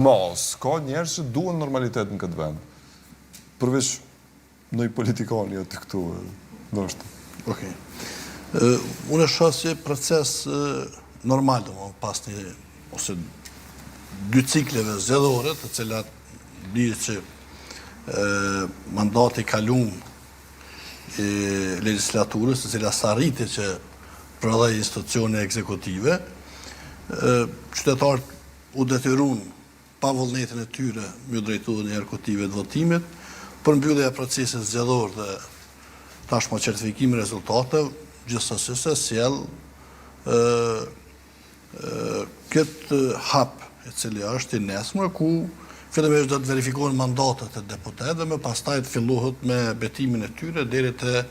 Mos, ka njerëz që duan normalitet në këtë vend. Përveç ndonj politikani aty këtu, ndoshta. Okej. Unë shoh si proces normal, pas një ose dy cikleve zgjedhore, të cilat bie që mandati kalum i legislaturës, të cilat arriti që prodhoi institucione ekzekutive, qytetarët u detyrun pa vullnetin e tyre me drejtu një herkutive të votimit, për mbyllje e procesit zgjedhor dhe tashmë certifikimi rezultateve, gjithsesi se sjell këtë hap i cili është i nesër, ku fillimisht do të verifikohen mandatet e deputetëve, më pastaj të fillohet me betimin e tyre deri te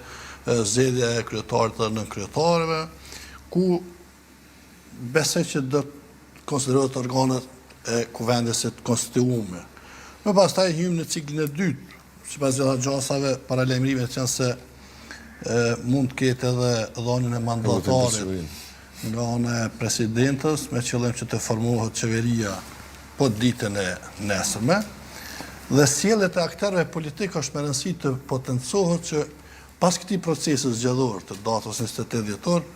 zgjedhja e kryetarit dhe nënkryetarëve, ku besoj që do të konsiderohet organet e kuvendesit konstituume. Më pastaj hymë në ciklin e dytë, sipas gjitha gjasave paralajmërime që janë se mund të ketë edhe dhënien e mandatarit nga ana e presidentës me qëllim që të formohet qeveria po ditën e nesërme, dhe sjelljet e aktorëve politik është me rëndësi të potencohet që pas këtij procesi zgjedhor të datës 28 dhjetor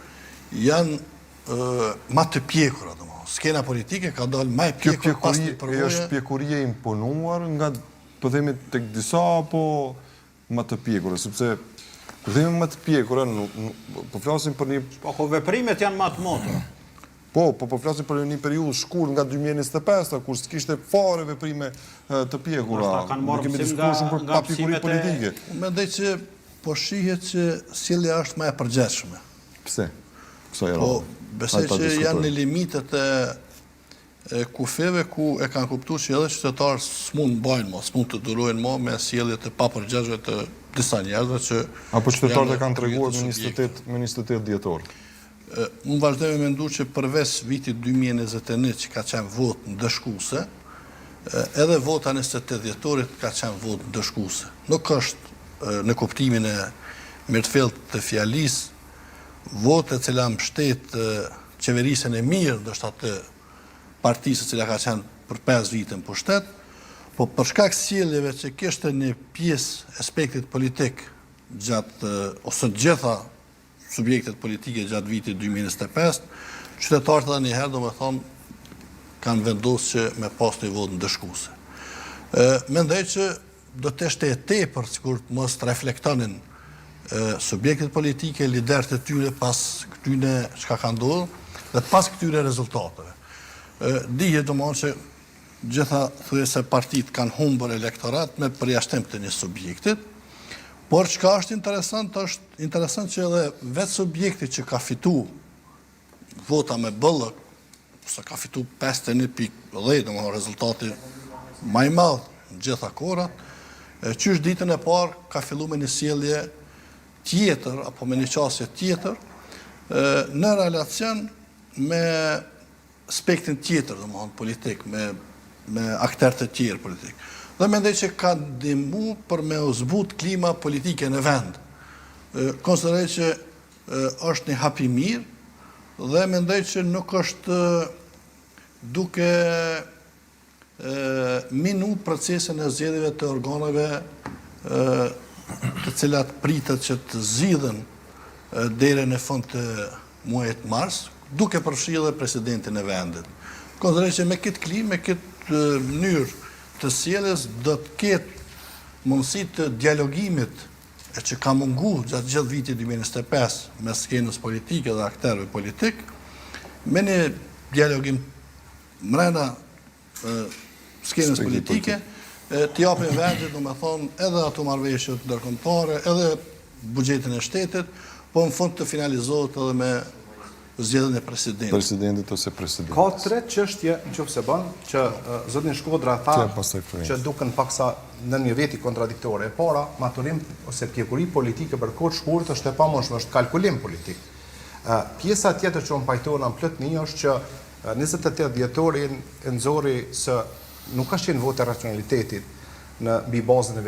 janë më të pjekura, skena politike ka dalë më e pjekur pas të përvojë. Është pjekurie imponuar nga po themi tek disa apo më të pjekura, sepse kur themi më të pjekura, po flasim për një veprimet janë më të motra. Po flasim për një periudhë shkurt nga 2025, kur s'kishte fare veprime të pjekura. Ne kemi diskutuar shumë për papjekuri politike. Mendoj që po shihet që sjellja është më e përgjithshme. Pse? Po besoj që janë në limitet e kufeve ku e kanë kuptuar që edhe qytetarët s'mund mbajnë më, s'mund të durojnë më me sjelljet e papërgjeshme të disa njerëzve që apo qytetarët e kanë treguar me 28 dhjetor. Unë vazhdoj me mendu që përveç vitit 2021 që ka qenë votë ndëshkuese, edhe vota 28 dhjetorit ka qenë votë ndëshkuese. Nuk është në kuptimin e mirëfillt të fjalisë votë e cila mbështet qeverisën e mirë, ndoshta të partisë e cila ka qenë për 5 vite në pushtet, po për shkak sjelljeve që kishte një pjesë e spektrit politik gjatë ose gjitha subjektet politike gjatë vitit 2025, qytetarët edhe një herë domethënë kanë vendosur që me pas një votë ndëshkuese. Mendoj që do të ishte e tepërt sikur mos reflektonin subjektet politike, liderët e tyre pas këtyre çka ka ndodhur dhe pas këtyre rezultateve. Dihet domosdoshmë që gjitha thuajse partitë kanë humbur elektorat me përjashtim të një subjektit, por çka është interesant që edhe vetë subjekti që ka fituar vota me bëllëk, ose ka fituar 51.10, domosdoshmë rezultati më i madh në gjitha kohrat, qysh ditën e parë ka filluar me një sjellje tjetër, apo me një qasje tjetër, në relacion me spektrin tjetër, domethënë politik, me aktorë të tjerë politik. Dhe mendoj që ka ndihmuar për me u zbut klima politike në vend. Konsideroj që është një hap i mirë dhe mendoj që nuk është duke minu procesin e zgjedhjeve të organeve të cilat pritet që të zgjidhen deri në fund të muajit mars, duke përfshirë dhe presidentin e vendit. Konsideroj që me këtë klimë, me këtë mënyrë të sjelljes do të ketë mundësi të dialogimit që ka munguar gjatë gjithë vitit 2025 mes skenës politike dhe aktorëve politik, me një dialogim mrena skenës politike, të japin vendit, domethënë, edhe ato marrëveshjet ndërkombëtare, edhe buxhetin e shtetit, po në fund të finalizohet edhe me zgjedhjen e presidentit. Presidentit ose presidentes. Ka 3 çështje nëse bën që zotin Shkodra tha që duken paksa në një veti kontradiktore. E para, maturim ose pjekuri politike për kohë të shkurtër është e pamundur, është kalkulim politik. Pjesa tjetër që unë pajtohem në plotni është që 28 dhjetorin e nxori se nuk ka qenë votë e racionalitetit në mbi bazën e